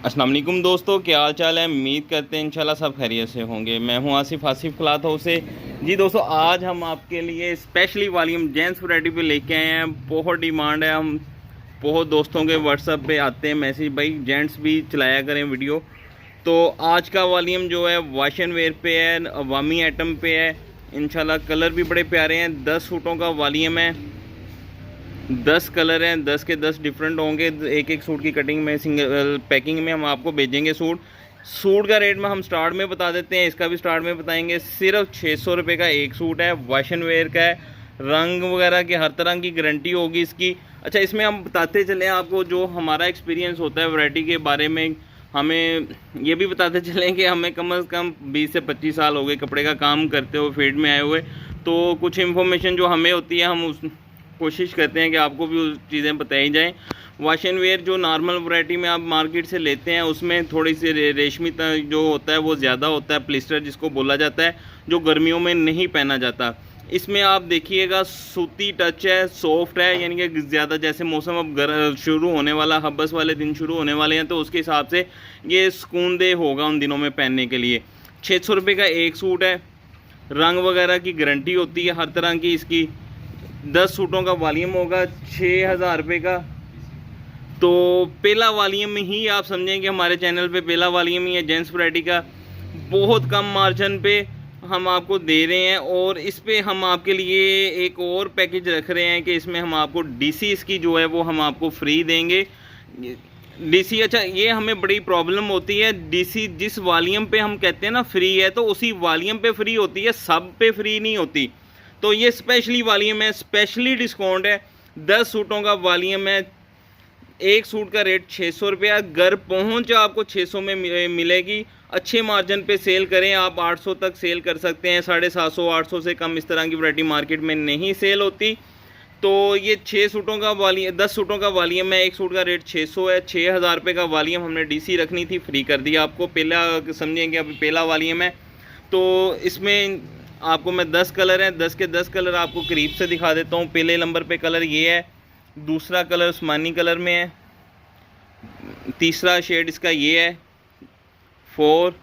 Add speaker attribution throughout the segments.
Speaker 1: अस्सलाम वालेकुम दोस्तों, क्या हाल चाल है। उम्मीद करते हैं इंशाल्लाह सब खैरियत से होंगे। मैं हूं आसिफ क्लॉथ हाउस से। जी दोस्तों, आज हम आपके लिए स्पेशली वॉल्यूम जेंट्स वैरायटी पे लेके आए हैं। बहुत डिमांड है, हम बहुत दोस्तों के व्हाट्सएप पे आते हैं मैसेज, भाई जेंट्स भी चलाया करें वीडियो। तो आज का वॉल्यूम जो है वाशन वेयर पे है, अवामी आइटम पे है। इंशाल्लाह कलर भी बड़े प्यारे हैं। 10 सूटों का वॉल्यूम है, 10 कलर हैं, 10 के 10 डिफरेंट होंगे। एक एक सूट की कटिंग में, सिंगल पैकिंग में हम आपको भेजेंगे सूट का रेट में हम स्टार्ट में बता देते हैं, इसका भी स्टार्ट में बताएंगे। सिर्फ 600 रुपये का एक सूट है, वाशन वेयर का है। रंग वगैरह की हर तरह की गारंटी होगी इसकी। अच्छा, इसमें हम बताते चलें आपको जो हमारा एक्सपीरियंस होता है वैरायटी के बारे में। हमें ये भी बताते चलें कि हमें कम से कम 20 से 25 साल हो गए कपड़े का काम करते हुए, फील्ड में आए हुए। तो कुछ इन्फॉर्मेशन जो हमें होती है हम उस कोशिश करते हैं कि आपको भी उस चीज़ें बताई जाएं। वाशन वेयर जो नॉर्मल वैरायटी में आप मार्केट से लेते हैं उसमें थोड़ी सी रेशमी जो होता है वो ज़्यादा होता है, प्लिस्टर जिसको बोला जाता है, जो गर्मियों में नहीं पहना जाता। इसमें आप देखिएगा सूती टच है, सॉफ्ट है, यानी कि ज़्यादा जैसे मौसम अब शुरू होने वाला, हब्बस वाले दिन शुरू होने वाले हैं, तो उसके हिसाब से ये सुकूनदेह होगा उन दिनों में पहनने के लिए। 600 रुपये का एक सूट है। रंग वगैरह की गारंटी होती है हर तरह की इसकी। 10 सूटों का वॉल्यूम होगा 6000 रुपये का। तो पहला वॉल्यूम ही आप समझें कि हमारे चैनल पे पहला वॉल्यूम ही है जेंट्स वैरायटी का। बहुत कम मार्जिन पे हम आपको दे रहे हैं, और इस पे हम आपके लिए एक और पैकेज रख रहे हैं कि इसमें हम आपको डीसी इसकी जो है वो हम आपको फ्री देंगे। डीसी, अच्छा ये हमें बड़ी प्रॉब्लम होती है, डीसी जिस वॉल्यूम पे हम कहते हैं ना फ्री है, तो उसी वॉल्यूम पे फ्री होती है, सब पे फ्री नहीं होती। तो ये स्पेशली वॉल्यूम है, स्पेशली डिस्काउंट है। 10 सूटों का वॉल्यूम है। एक सूट का रेट 600 रुपया। घर पहुंच आपको 600 में मिलेगी। अच्छे मार्जिन पे सेल करें आप, 800 तक सेल कर सकते हैं। 750 800 से कम इस तरह की वैरायटी मार्केट में नहीं सेल होती। तो ये 6 सूटों का वॉल्यूम, 10 सूटों का वॉल्यूम है। एक सूट का रेट 600 है। 6000 रुपये का वॉल्यूम हमने डीसी रखनी थी, फ्री कर दिया आपको। पहला समझेंगे अभी पहला वॉल्यूम है, तो इसमें आपको मैं 10 कलर हैं, 10 के 10 कलर आपको करीब से दिखा देता हूँ। पहले नंबर पे कलर ये है, दूसरा कलर उस्मानी कलर में है, तीसरा शेड इसका ये है, 4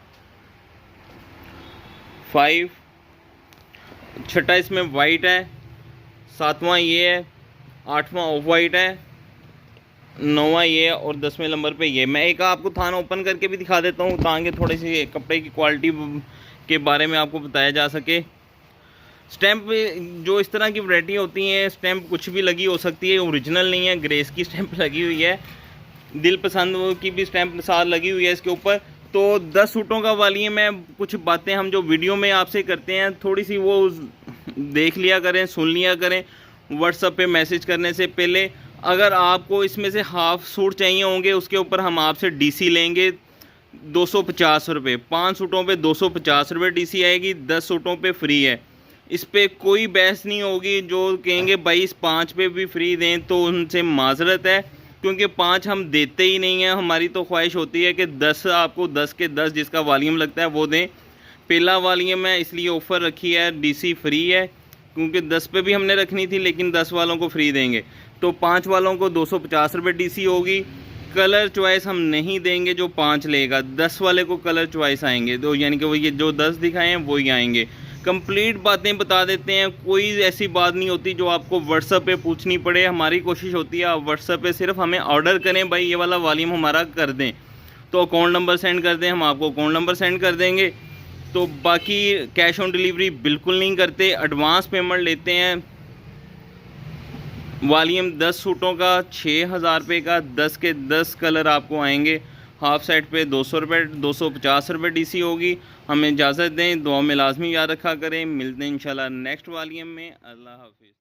Speaker 1: 5, छठा इसमें वाइट है, 7वां ये है, 8वां ऑफ वाइट है, 9वां ये है, और 10वें नंबर पे ये। मैं एक आपको थान ओपन करके भी दिखा देता हूँ ताकि थोड़ी सी कपड़े की क्वालिटी के बारे में आपको बताया जा सके। स्टैंप जो इस तरह की वैरायटी होती हैं, स्टैंप कुछ भी लगी हो सकती है, ओरिजिनल नहीं है, ग्रेस की स्टैंप लगी हुई है, दिल पसंद की भी स्टैंप साथ लगी हुई है इसके ऊपर। तो 10 सूटों का वॉल्यूम है। कुछ बातें हम जो वीडियो में आपसे करते हैं थोड़ी सी वो देख लिया करें, सुन लिया करें व्हाट्सएप पे मैसेज करने से पहले। अगर आपको इसमें से हाफ सूट चाहिए होंगे उसके ऊपर हम आपसे डीसी लेंगे 250 रुपये। 5 सूटों पे 250 रुपये डीसी आएगी, 10 सूटों पे फ्री है। इस पे कोई बहस नहीं होगी। जो कहेंगे भाई इस 5 पे भी फ्री दें तो उनसे माजरत है, क्योंकि 5 हम देते ही नहीं हैं। हमारी तो ख्वाहिश होती है कि 10 आपको 10 के 10 जिसका वॉल्यूम लगता है वो दें। पहला वॉल्यूम है इसलिए ऑफ़र रखी है, डीसी फ्री है, क्योंकि 10 पे भी हमने रखनी थी लेकिन 10 वालों को फ्री देंगे। तो 5 वालों को 250 रुपये डीसी होगी। कलर चॉइस हम नहीं देंगे जो 5 लेगा, 10 वाले को कलर चॉइस आएंगे, तो यानी कि वो ये जो 10 दिखाए हैं वही आएंगे। कंप्लीट बातें बता देते हैं, कोई ऐसी बात नहीं होती जो आपको व्हाट्सएप पे पूछनी पड़े। हमारी कोशिश होती है आप व्हाट्सएप पे सिर्फ हमें ऑर्डर करें, भाई ये वाला वॉल्यूम हमारा कर दें, तो अकाउंट नंबर सेंड कर दें, हम आपको अकाउंट नंबर सेंड कर देंगे। तो बाकी कैश ऑन डिलीवरी बिल्कुल नहीं करते, एडवांस पेमेंट लेते हैं। वॉल्यूम 10 सूटों का 6000 रुपये का, 10 के 10 कलर आपको आएंगे। हाफ सेट पे 200 रुपये, 250 रुपये डीसी होगी। हमें इजाज़त दें, दुआ में लाजमी याद रखा करें। मिलते हैं इंशाल्लाह नेक्स्ट वॉल्यूम में। अल्लाह हाफिज़।